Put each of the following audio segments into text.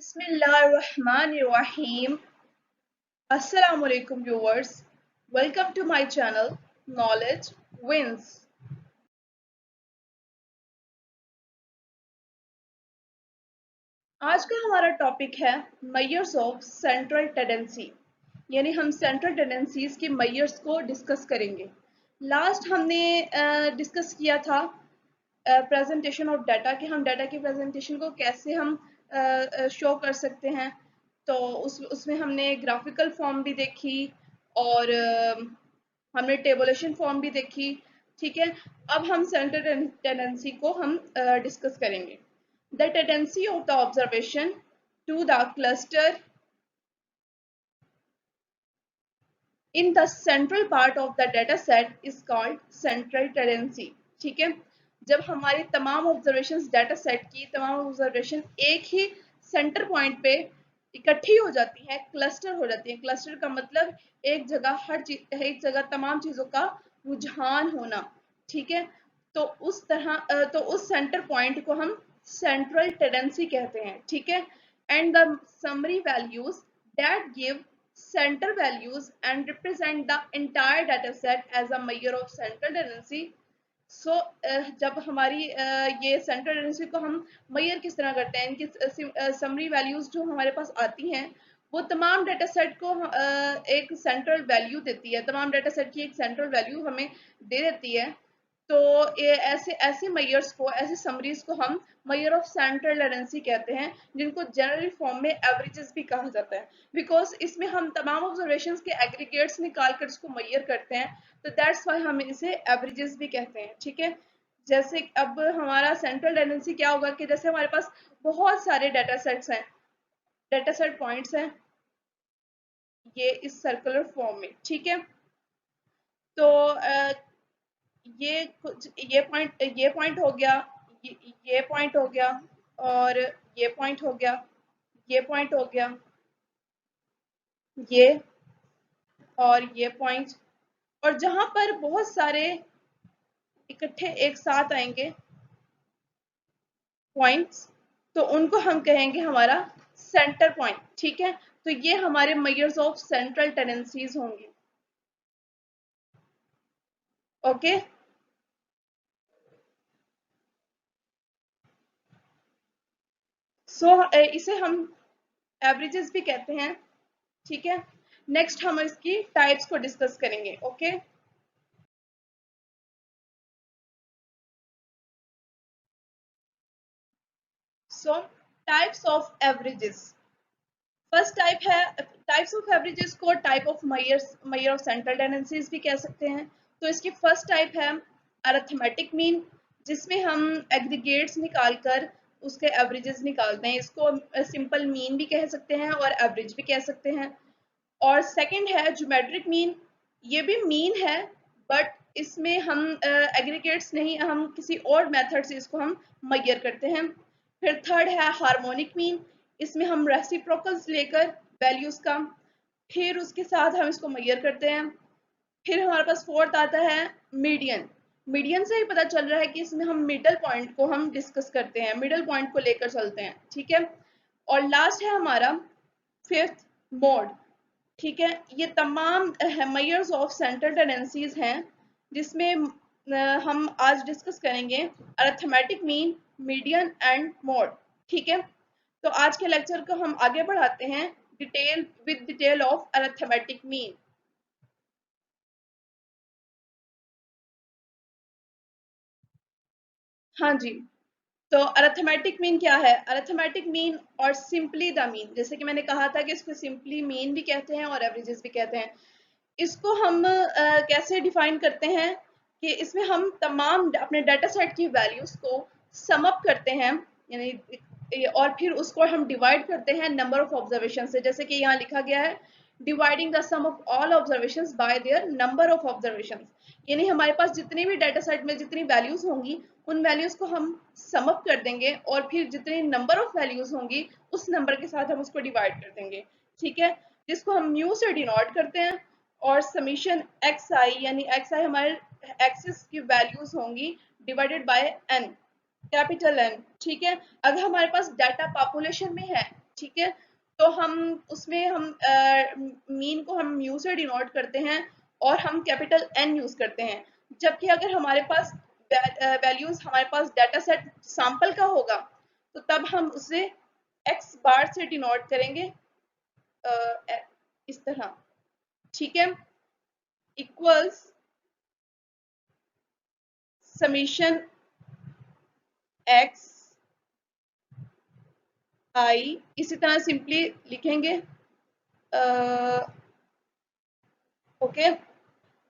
Bismillahirrahmanirrahim. Assalamu alaikum viewers. Welcome to my channel Knowledge Wins. आज का हमारा topic है मेजर्स ऑफ सेंट्रल टेंडेंसी, यानी हम सेंट्रल टेंडेंसीज के मेजर्स को डिस्कस करेंगे। लास्ट हमने डिस्कस किया था प्रेजेंटेशन ऑफ डाटा कि हम डाटा की प्रेजेंटेशन को कैसे हम शो कर सकते हैं। तो उसमें हमने ग्राफिकल फॉर्म भी देखी और हमने टेबुलेशन फॉर्म भी देखी। ठीक है, अब हम सेंट्रल टेंडेंसी को हम डिस्कस करेंगे। The tendency of the observation to the cluster in the central part of the data set is called central tendency. ठीक है, जब हमारी तमाम ऑब्जर्वेशंस डाटा सेट की तमाम ऑब्जर्वेशन एक ही सेंटर पॉइंट पे इकट्ठी हो जाती है, क्लस्टर हो जाती है। क्लस्टर का मतलब एक जगह एक जगह तमाम चीजों का रुझान होना। ठीक है, तो उस तरह तो उस सेंटर पॉइंट को हम सेंट्रल टेंडेंसी कहते हैं। ठीक है, and the summary values that give center values and represent the entire data set as a measure of central tendency. So जब हमारी ये सेंट्रल टेंडेंसी को हम मेजर किस तरह करते हैं, इनकी समरी वैल्यूज जो हमारे पास आती हैं वो तमाम डाटा सेट को एक सेंट्रल वैल्यू देती है, तमाम डाटा सेट की एक सेंट्रल वैल्यू हमें दे देती है। तो ये ऐसे ऐसे मेजर्स को, ऐसे समरीज को हम मेजर ऑफ सेंट्रल टेंडेंसी कहते हैं, जिनको जनरली फॉर्म में एवरेजेस भी कहा जाता है, बिकॉज इसमें हम तमाम ऑब्जर्वेशंस के एग्रीगेट्स निकाल कर इसको मेजर करते हैं, तो दैट्स वाई हम इसे एवरेजेस भी कहते हैं। ठीक है, जैसे अब हमारा सेंट्रल टेंडेंसी क्या होगा कि जैसे हमारे पास बहुत सारे डाटा सेट्स हैं, डाटा सेट पॉइंट्स हैं ये इस सर्कुलर फॉर्म में। ठीक है, तो ये पॉइंट हो गया, ये पॉइंट हो गया, और ये पॉइंट हो गया, ये पॉइंट हो गया, ये और ये पॉइंट। और जहां पर बहुत सारे इकट्ठे एक साथ आएंगे पॉइंट्स, तो उनको हम कहेंगे हमारा सेंटर पॉइंट। ठीक है, तो ये हमारे मेजर्स ऑफ सेंट्रल टेंडेंसीज होंगे। ओके, सो इसे हम एवरेजेस भी कहते हैं। ठीक है, नेक्स्ट हम इसकी टाइप्स को डिस्कस करेंगे। Okay, so types of averages. First type है, टाइप्स ऑफ एवरेजेस को type of measure of central tendencies भी कह सकते हैं। तो इसकी फर्स्ट टाइप है अरिथमेटिक मीन, जिसमें हम एग्रीगेट्स निकालकर उसके एवरेजेस निकालते हैं। इसको सिंपल मीन भी कह सकते हैं और एवरेज भी कह सकते हैं। और सेकंड है ज्योमेट्रिक मीन, ये भी मीन है बट इसमें हम एग्रीगेट्स नहीं, हम किसी और मेथड से इसको हम मेजर करते हैं। फिर थर्ड है हार्मोनिक मीन, इसमें हम रेसिप्रोकल्स लेकर वैल्यूज का फिर उसके साथ हम इसको मेजर करते हैं। फिर हमारे पास फोर्थ आता है मीडियन। मीडियन से ही पता चल रहा है कि इसमें हम मिडल पॉइंट को हम डिस्कस करते हैं, मिडल पॉइंट को लेकर चलते हैं। ठीक है, और लास्ट है हमारा फिफ्थ मोड। ठीक है, ये तमाम मेजर्स ऑफ सेंट्रल टेंडेंसीज हैं जिसमें हम आज डिस्कस करेंगे arithmetic mean, median and mode. ठीक है, तो आज के लेक्चर को हम आगे बढ़ाते हैं डिटेल ऑफ अरिथमेटिक मीन। हाँ जी, तो अरिथमेटिक मीन क्या है? अरिथमेटिक मीन और सिंपली द मीन, जैसे कि मैंने कहा था कि इसको सिंपली मीन भी कहते हैं और एवरेजेस भी कहते हैं। इसको हम कैसे डिफाइन करते हैं कि इसमें हम तमाम अपने डाटा सेट की वैल्यूज को सम अप करते हैं, यानी और फिर उसको हम डिवाइड करते हैं नंबर ऑफ ऑब्जर्वेशन से। जैसे कि यहाँ लिखा गया है dividing the sum of all observations by their number of observations, यानी हमारे पास जितनी भी डाटा सेट में जितनी वैल्यूज होंगी उन वैल्यूज को हम सम अप कर देंगे और फिर जितनी नंबर ऑफ वैल्यूज होंगी उस नंबर के साथ हम उसको डिवाइड कर देंगे। ठीक है, जिसको हम म्यू से डिनोट करते हैं। और समीशन एक्स आई, यानी एक्स आई हमारे एक्सिस की वैल्यूज होंगी divided by N, capital N. ठीक है, अगर हमारे पास डाटा पॉपुलेशन में है, ठीक है। तो हम उसमें हम मीन को हम म्यू से डिनोट करते हैं और हम कैपिटल एन यूज करते हैं। जबकि अगर हमारे पास वैल्यूज हमारे पास डाटा सेट सैंपल का होगा तो तब हम उसे एक्स बार से डिनोट करेंगे इस तरह, ठीक है, इक्वल्स समीशन एक्स आई, इसी तरह सिंपली लिखेंगे ओके।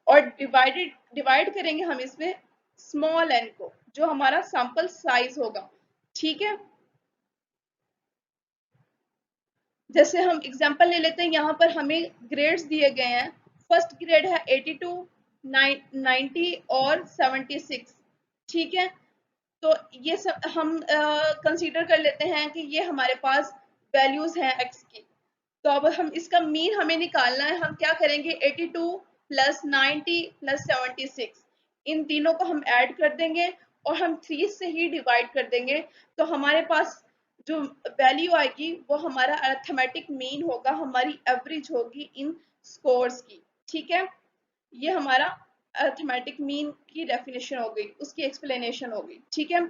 और डिवाइड करेंगे हम इसमें स्मॉल एन को, जो हमारा सैंपल साइज होगा, ठीक है। जैसे हम एग्जांपल ले लेते हैं, यहाँ पर हमें ग्रेड्स दिए गए हैं। फर्स्ट ग्रेड है 82, 90 और 76, ठीक है। तो ये सब हम कंसीडर कर लेते हैं कि ये हमारे पास वैल्यूज हैं एक्स की। तो अब हम इसका मीन हमें निकालना है। हम क्या करेंगे, 82 प्लस 90 प्लस 76, इन तीनों को हम ऐड कर देंगे और हम 3 से ही डिवाइड कर देंगे। तो हमारे पास जो वैल्यू आएगी वो हमारा अरिथमेटिक मीन होगा, हमारी एवरेज होगी इन स्कोर्स की, ठीक है। ये हमारा अरिथमेटिक मीन की डेफिनेशन हो गई, उसकी एक्सप्लेनेशन हो गई, ठीक है।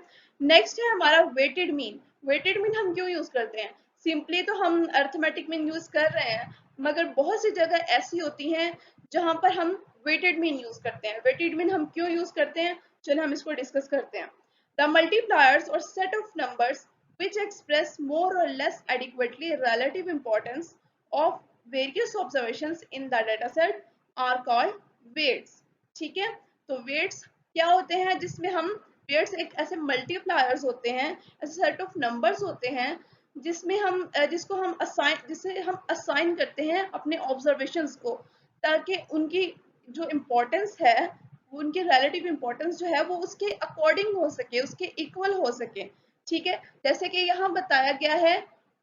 नेक्स्ट है हमारा वेटेड मीन। वेटेड मीन हम क्यों यूज करते हैं? सिंपली तो हम अरिथमेटिक मीन यूज कर रहे हैं, मगर बहुत सी जगह ऐसी होती हैं जहां पर हम वेटेड मीन यूज करते हैं। वेटेड मीन हम क्यों यूज करते हैं, चलो हम इसको डिस्कस करते हैं। द मल्टीप्लायर्स और set of numbers which express more or less adequately relative importance of various observations in the data set are called weights, ठीक है। तो weights क्या होते हैं, जिसमें हम weights एक ऐसे मल्टीप्लायर्स होते हैं, ऐसे सेट ऑफ नंबर्स होते हैं जिसमें हम जिसे हम असाइन करते हैं अपने ऑब्जर्वेशंस को, ताकि उनकी जो इम्पोर्टेंस है, उनकी रिलेटिव इम्पोर्टेंस जो है वो उसके अकॉर्डिंग हो सके, उसके इक्वल हो सके, ठीक है। जैसे कि यहाँ बताया गया है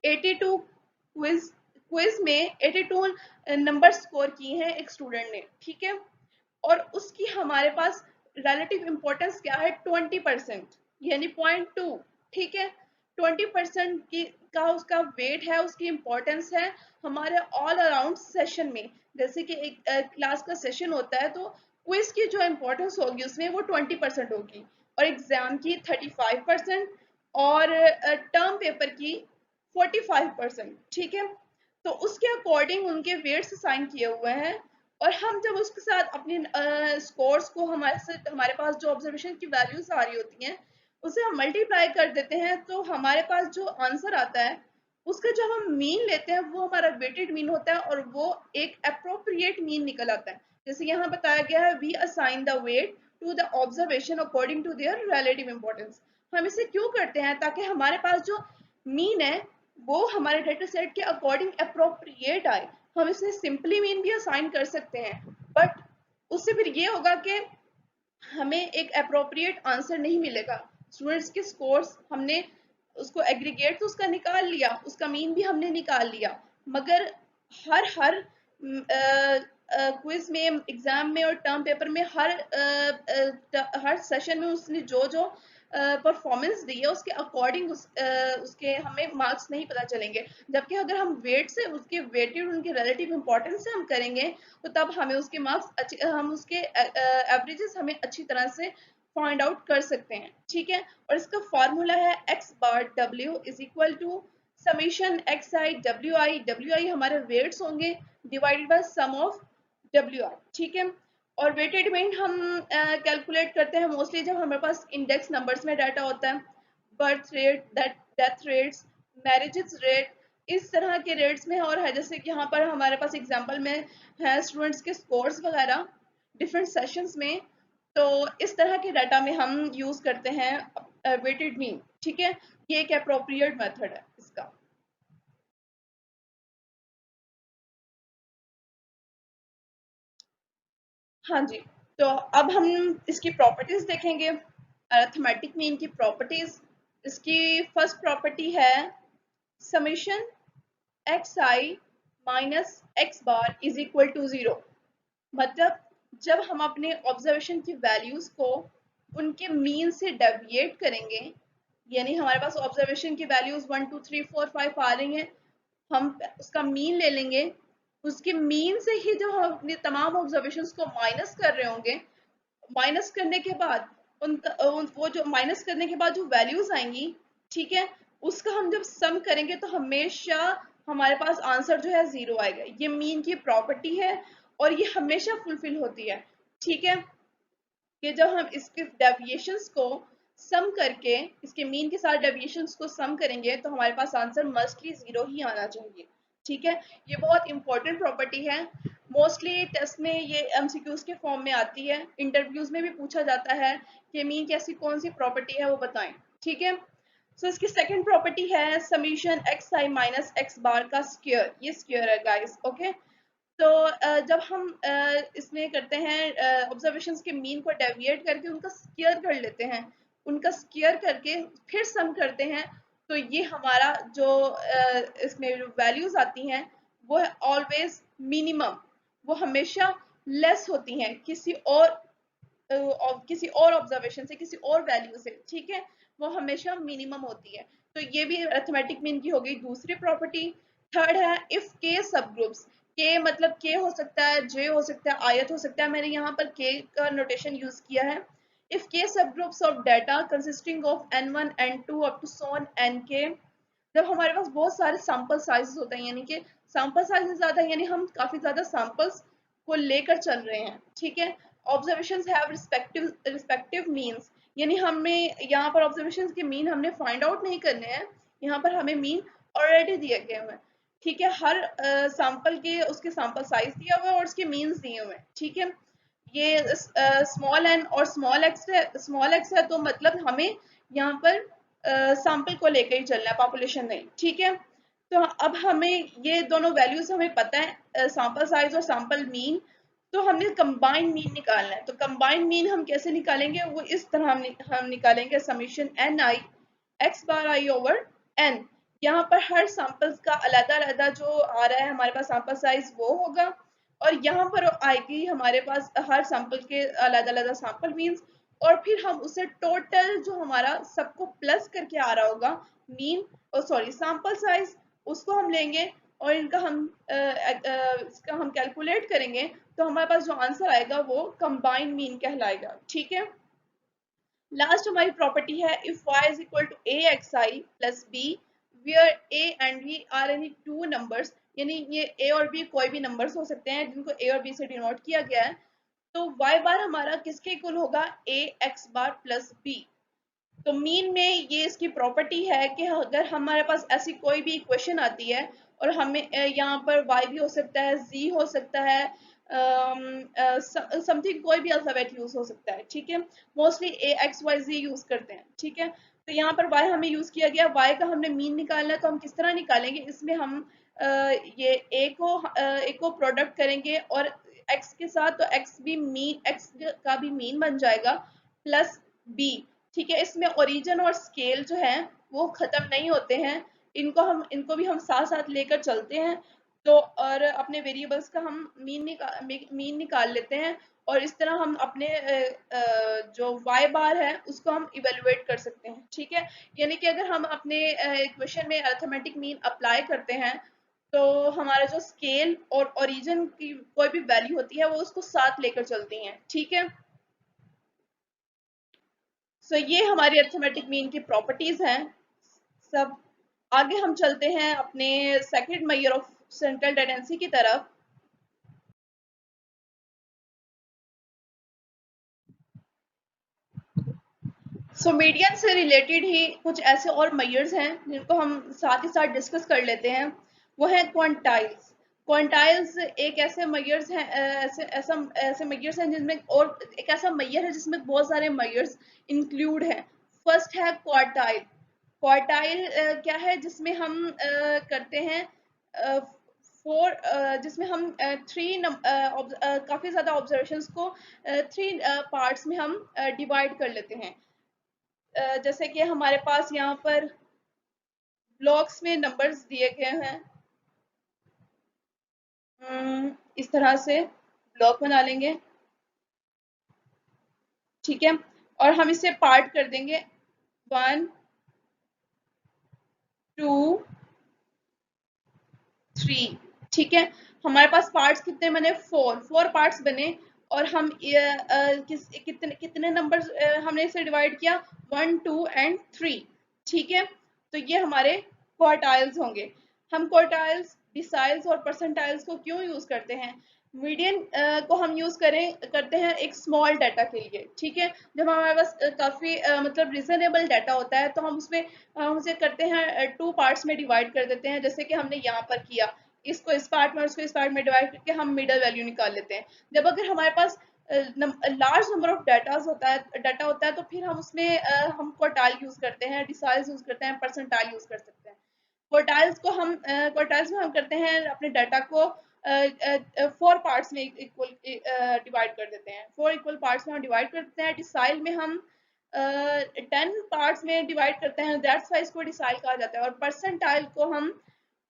82 क्विज क्विज में 82 नंबर स्कोर किए हैं एक स्टूडेंट ने, ठीक है। और उसकी हमारे पास रिलेटिव इंपॉर्टेंस क्या है, 20%, यानी 0.2, ठीक है। 20% की का उसका वेट है, उसकी इंपॉर्टेंस है हमारे ऑल अराउंड सेशन में। जैसे कि एक क्लास का सेशन होता है तो क्विज की जो इंपॉर्टेंस होगी उसमें वो 20% होगी, और एग्जाम की 35% और टर्म पेपर की 45%, ठीक है। तो उसके अकॉर्डिंग उनके वेट्स असाइन किए हुए हैं, और हम जब उसके साथ अपनी स्कोर्स को हमारे पास जो ऑब्जर्वेशन की वैल्यूज आ रही होती हैं उसे हम मल्टीप्लाई कर देते हैं, तो हमारे पास जो आंसर आता है उसका जब हम मीन लेते हैं वो हमारा वेटेड मीन होता है, और वो एक अप्रोप्रिएट मीन निकल आता है। जैसे यहाँ बताया गया है, we assign the weight to the observation according to their relative importance. हम इसे क्यों करते हैं, ताकि हमारे पास जो मीन है वो हमारे डेटा सेट के अकॉर्डिंग अप्रोप्रिएट आए। हम इसे सिंपली मीन भी असाइन कर सकते हैं, बट उससे फिर ये होगा कि हमें एक अप्रोप्रिएट आंसर नहीं मिलेगा। स्टूडेंट्स के स्कोर्स हमने उसको एग्रीगेट तो उसका निकाल लिया, उसका मीन भी हमने निकाल लिया, मगर हर हर क्विज में, एग्जाम में और टर्म पेपर में हर सेशन में उसने जो जो परफॉर्मेंस दी है उसके अकॉर्डिंग उसके हमें मार्क्स नहीं पता चलेंगे। जबकि अगर हम वेट से उसके वेटेड उनके रिलेटिव इंपॉर्टेंस से हम करेंगे तो तब हमें उसके मार्क्स हम उसके एवरेजेस हमें अच्छी तरह से फाइंड आउट कर सकते हैं, ठीक है। और इसका फॉर्मूला है x bar w is equal to summation X I W I हमारे वेट्स होंगे divided by sum of W I, ठीक है। और वेटेड मीन हम कैलकुलेट करते हैं मोस्टली जब हमारे पास इंडेक्स नंबर्स में डाटा होता है, birth rate, death rates, marriages rate, इस तरह के रेट्स में। और है जैसे कि यहाँ पर हमारे पास एग्जांपल में है स्टूडेंट्स के स्कोर्स वगैरह डिफरेंट सेशंस में। तो इस तरह के डाटा में हम यूज करते हैं वेटेड मीन, ठीक है। ये एक अप्रोप्रिएट मेथड है इसका। हाँ जी। तो अब हम इसकी प्रॉपर्टीज देखेंगे, अरिथमेटिक मीन की प्रॉपर्टीज। इसकी फर्स्ट प्रॉपर्टी है summation X I minus X bar is equal to 0। मतलब जब हम अपने ऑब्जर्वेशन की वैल्यूज को उनके मीन से डेविएट करेंगे, यानी हमारे पास ऑब्जर्वेशन की वैल्यूज 1 2 3 4 5 आ रही हैं, हम उसका मीन ले लेंगे, उसके मीन से ही जब हम अपने तमाम ऑब्जर्वेशंस को माइनस कर रहे होंगे, माइनस करने के बाद वो जो माइनस करने के बाद जो वैल्यूज आएंगी, ठीक है, उसका हम जब सम करेंगे तो हमेशा हमारे पास आंसर जो है 0 आएगा। ये मीन की प्रॉपर्टी है और ये हमेशा फुलफिल होती है, ठीक है, कि जब हम इसके डेविएशंस को सम करके, इसके मीन के साथ डेविएशंस को सम करेंगे तो हमारे पास आंसर मस्टली 0 ही आना चाहिए, ठीक है। ये बहुत इंपॉर्टेंट प्रॉपर्टी है, मोस्टली टेस्ट में ये एमसीक्यूज के फॉर्म में आती है, इंटरव्यूज में भी पूछा जाता है कि मीन की ऐसी कौन सी प्रॉपर्टी है वो बताएं, ठीक है। सो इसकी सेकंड प्रॉपर्टी है summation X I minus X बार का स्क्वायर, ये स्क्वायर है गाइस, ओके। तो जब हम इसमें करते हैं ऑब्जर्वेशंस के मीन को डेविएट करके उनका स्क्वायर कर लेते हैं, उनका स्क्वायर करके फिर सम करते हैं, तो ये हमारा जो इसमें वैल्यूज आती हैं वो है ऑलवेज मिनिमम, वो हमेशा लेस होती हैं किसी और ऑब्जर्वेशन से, किसी और वैल्यू से, ठीक है, वो हमेशा मिनिमम होती है। तो ये भी अरिथमेटिक मीन की हो गई दूसरी प्रॉपर्टी। थर्ड है इफ के सब ग्रुप्स, के मतलब के हो सकता है, जे हो सकता है, आयत हो सकता है, मैंने यहाँ पर के का नोटेशन यूज किया है। If K sub groups of data consisting of n1 n2 up to so on nk, जब हमारे पास बहुत सारे सैंपल साइजेस होते हैं, यानी कि सैंपल साइजेस ज्यादा है, यानी हम काफी ज्यादा सैंपल्स को लेकर चल रहे हैं, ठीक है। ऑब्जर्वेशंस हैव रिस्पेक्टिव मीन्स, यानी हमें यहाँ पर ऑब्जर्वेशंस के मीन हमने फाइंड आउट नहीं करने हैं, यहाँ पर हमें मीन ऑलरेडी दिए गए हुए हैं, ठीक है। हर सैंपल के उसके सैंपल साइज दिया हुआ है और उसके मीन्स दिए हुए हैं, ठीक है। ये स्मॉल एन और स्मॉल एक्स है, तो मतलब हमें यहाँ पर सैंपल को लेकर ही चलना है, पॉपुलेशन नहीं, ठीक है। तो अब हमें ये दोनों वैल्यूज हमें पता है, सैंपल साइज और सैंपल मीन, तो हमने कंबाइंड मीन निकालना है। तो कंबाइंड मीन हम कैसे निकालेंगे, वो इस तरह हम निकालेंगे summation N I X bar I over N. यहाँ पर हर सैंपल्स का अलग अलग जो आ रहा है हमारे पास सैंपल साइज वो होगा, और यहाँ पर आएगी हमारे पास हर सैंपल के अलग अलग सैंपल मीन्स, और फिर हम उसे टोटल जो हमारा सबको प्लस करके आ रहा होगा मीन और सॉरी सैंपल साइज, उसको हम लेंगे और इसका हम कैलकुलेट करेंगे, तो हमारे पास जो आंसर आएगा वो कंबाइंड मीन कहलाएगा, ठीक है। लास्ट हमारी प्रॉपर्टी है if y is equal to A X I plus B where a and b are any two numbers, यानी ये a और b कोई भी नंबर्स हो सकते हैं जिनको a और b से डिनोट किया गया है, तो y बार हमारा किसके इक्वल होगा, a x bar plus b। तो मीन में ये इसकी प्रॉपर्टी है कि अगर हमारे पास ऐसी कोई भी इक्वेशन आती है और हमें यहाँ पर y भी हो सकता है, z हो सकता है, समथिंग कोई भी अल्फाबेट यूज हो सकता है, ठीक है। Mostly A X Y Z use करते हैं, ठीक है। तो यहाँ पर y हमें यूज किया गया, y का हमने मीन निकालना है, तो हम किस तरह निकालेंगे, इसमें हम ये a को प्रोडक्ट करेंगे और x के साथ, तो x का भी मीन बन जाएगा प्लस b, ठीक है। इसमें ओरिजिन और स्केल जो है वो खत्म नहीं होते हैं, इनको भी हम साथ साथ लेकर चलते हैं, तो और अपने वेरिएबल्स का हम मीन निकाल लेते हैं, और इस तरह हम अपने जो y बार है उसको हम इवेलुएट कर सकते हैं, ठीक है। यानी कि अगर हम अपने इक्वेशन में अरिथमेटिक मीन अप्लाई करते हैं, तो हमारा जो स्केल और ओरिजिन की कोई भी वैल्यू होती है वो उसको साथ लेकर चलती हैं, ठीक है। सो ये हमारी अरिथमेटिक मीन की प्रॉपर्टीज हैं सब। आगे हम चलते हैं अपने second measure of central tendency की तरफ। सो मीडियन से रिलेटेड ही कुछ ऐसे और मेजर्स हैं जिनको हम साथ ही साथ डिस्कस कर लेते हैं, वो है क्वांटाइल्स। क्वांटाइल्स एक ऐसे मेजर्स हैं, ऐसे मेजर्स हैं जिनमें, और एक ऐसा मेजर है जिसमें बहुत सारे मेजर्स इंक्लूड हैं। फर्स्ट है क्वार्टाइल। क्वार्टाइल क्या है, जिसमें हम करते हैं जिसमें हम काफी ज्यादा ऑब्जर्वेशंस को थ्री पार्ट्स में हम डिवाइड कर लेते हैं। जैसे कि हमारे पास यहाँ पर ब्लॉक्स में नंबर्स दिए गए हैं, इस तरह से ब्लॉक बना लेंगे, ठीक है, और हम इसे पार्ट कर देंगे 1 2 3। ठीक है, हमारे पास पार्ट्स कितने बने, 4 पार्ट्स बने, और हम कितने कितने नंबर हमने इसे डिवाइड किया, 1 2 एंड 3। ठीक है, तो ये हमारे क्वार्टाइल्स होंगे। हम क्वार्टाइल्स, डिसाइल्स और परसेंटाइल्स को क्यों यूज करते हैं, मीडियन को हम यूज करते हैं एक स्मॉल डाटा के लिए। ठीक है, जब हमारे पास काफी मतलब रिजनेबल डाटा होता है तो हम उसमें हम उसे करते हैं 2 पार्ट्स में डिवाइड कर देते हैं, जैसे कि हमने यहाँ पर किया, इसको इस पार्ट में और इसको इस पार्ट में डिवाइड करके हम मिडल वैल्यू निकाल लेते हैं। जब अगर हमारे पास लार्ज नंबर ऑफ डाटा होता है तो फिर हम उसमें हम क्वार्टाइल यूज करते हैं, डिसाइल्स यूज करते हैं, परसेंटाइल यूज कर सकते हैं। क्वार्टाइल्स में हम करते हैं अपने डाटा को 4 पार्ट्स में इक्वल डिवाइड कर देते हैं, 4 इक्वल पार्ट्स में हम डिवाइड करते हैं। डिसाइल में हम 10 पार्ट्स में डिवाइड करते हैं, दैट्स वाई इसको डिसाइल कहा जाता है। और परसेंटाइल को हम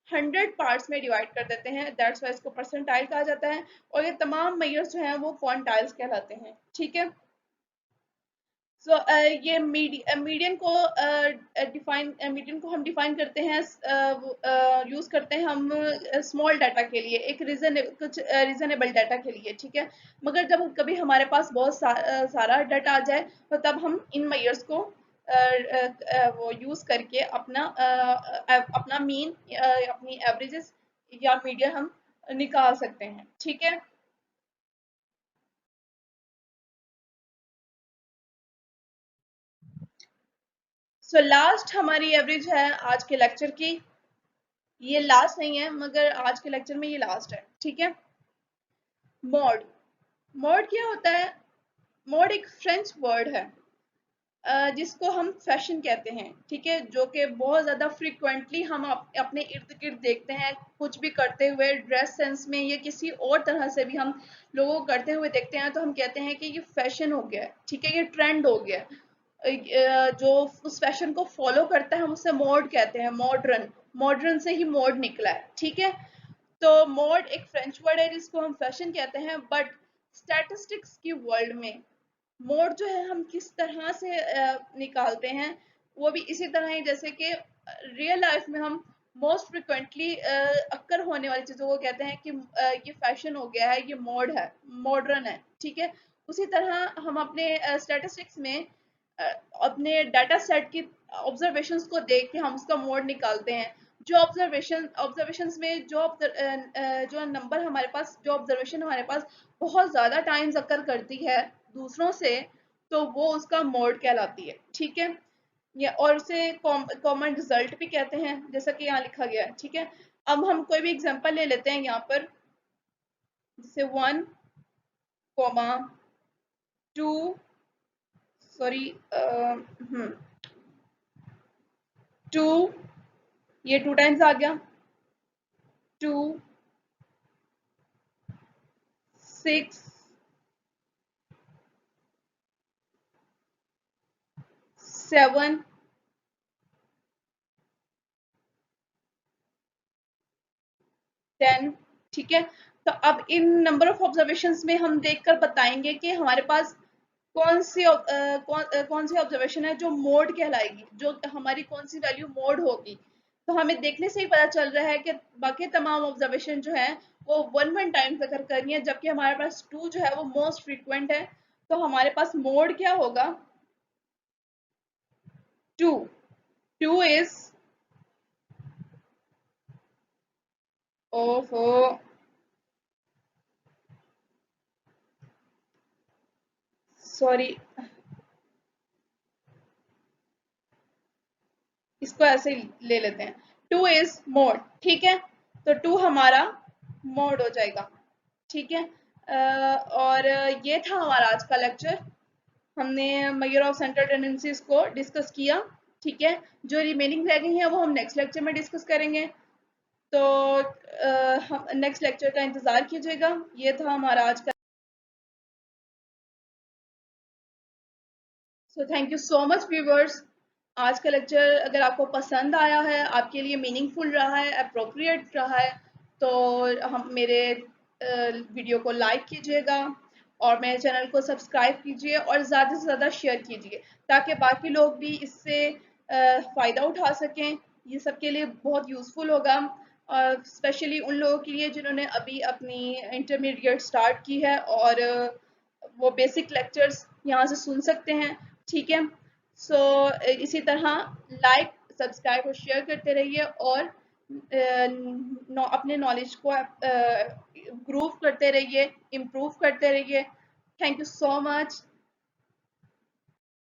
100 पार्ट्स में डिवाइड कर देते हैं, दैट्स वाई इसको परसेंटाइल कहा जाता है। और ये तमाम मेजर्स जो हैं वो क्वांटाइल्स कहलाते हैं। ठीक है, सो ये मीडियन को हम डिफाइन करते हैं, यूज करते हैं हम स्मॉल डाटा के लिए, एक कुछ रीजनेबल डाटा के लिए। ठीक है, मगर जब कभी हमारे पास बहुत सारा डाटा आ जाए तो तब हम इन मेजर्स को वो यूज करके अपना मीन, अपनी एवरेजेस या मीडियन हम निकाल सकते हैं। ठीक है, सो लास्ट हमारी एवरेज है आज के लेक्चर की। ये लास्ट नहीं है मगर आज के लेक्चर में ये लास्ट है। ठीक है, मॉड। मॉड क्या होता है, मॉड एक फ्रेंच वर्ड है जिसको हम फैशन कहते हैं। ठीक है, जो कि बहुत ज़्यादा फ्रिक्वेंटली हम अपने इर्द गिर्द देखते हैं, कुछ भी करते हुए, ड्रेस सेंस में या किसी और तरह से भी हम लोगों को करते हुए देखते हैं तो हम कहते हैं कि ये फैशन हो गया है। ठीक है, ये ट्रेंड हो गया है। जो उस फैशन को फॉलो करता है हम उसे मॉड कहते हैं, मॉडर्न। मॉडर्न से ही मॉड निकला है। ठीक है, तो मॉड एक फ्रेंच वर्ड है जिसको हम फैशन कहते हैं, बट स्टैटिस्टिक्स की वर्ल्ड में मोड जो है हम किस तरह से निकालते हैं, वो भी इसी तरह ही जैसे कि रियल लाइफ में हम मोस्ट फ्रिक्वेंटली अक्कर होने वाली चीज़ों को कहते हैं कि ये फैशन हो गया है, ये मॉड है, मॉडर्न है। ठीक है, उसी तरह हम अपने स्टैटिस्टिक्स में अपने डाटा सेट की ऑब्जर्वेशंस को देख के हम उसका मोड निकालते हैं। जो ऑब्जर्वेशंस में जो नंबर हमारे पास, जो ऑब्जर्वेशन हमारे पास बहुत ज़्यादा टाइम्स अक्कर करती है दूसरों से, तो वो उसका मोड कहलाती है। ठीक है, या और उसे कॉमन रिजल्ट भी कहते हैं, जैसा कि यहाँ लिखा गया है। ठीक है, अब हम कोई भी एग्जांपल ले लेते हैं यहाँ पर, जैसे 1 कॉमा 2, सॉरी 2, ये 2 टाइम्स आ गया, 2 6 7 10। ठीक है, तो अब इन नंबर ऑफ ऑब्जर्वेशंस में हम देखकर बताएंगे कि हमारे पास कौन सी ऑब्जर्वेशन है जो मोड कहलाएगी, जो हमारी कौन सी वैल्यू मोड होगी। तो हमें देखने से ही पता चल रहा है कि बाकी तमाम ऑब्जर्वेशन जो है वो 1 टाइम्स अगर करनी है, जबकि हमारे पास 2 जो है वो मोस्ट फ्रीक्वेंट है। तो हमारे पास मोड क्या होगा, 2। 2 इज, ओहो, सॉरी, इसको ऐसे ही ले लेते हैं, 2 इज मोड। ठीक है, तो 2 हमारा मोड हो जाएगा। ठीक है, और ये था हमारा आज का लेक्चर। हमने मेजर ऑफ सेंट्रल टेंडेंसीज को डिस्कस किया। ठीक है, जो रिमेनिंग रह गई हैं वो हम नेक्स्ट लेक्चर में डिस्कस करेंगे। तो हम नेक्स्ट लेक्चर का इंतज़ार कीजिएगा। ये था हमारा आज का। So thank you so much viewers. आज का लेक्चर अगर आपको पसंद आया है, आपके लिए मीनिंगफुल रहा है, अप्रोप्रिएट रहा है, तो हम मेरे वीडियो को लाइक कीजिएगा और मेरे चैनल को सब्सक्राइब कीजिए और ज़्यादा से ज़्यादा शेयर कीजिए ताकि बाकी लोग भी इससे फ़ायदा उठा सकें। ये सबके लिए बहुत यूज़फुल होगा। स्पेशली उन लोगों के लिए जिन्होंने अभी अपनी इंटरमीडिएट स्टार्ट की है और वो बेसिक लेक्चर्स यहाँ से सुन सकते हैं, ठीक है। सो इसी तरह लाइक, सब्सक्राइब और शेयर करते रहिए और अपने नॉलेज को ग्रूव करते रहिए, इम्प्रूव करते रहिए। Thank you so much.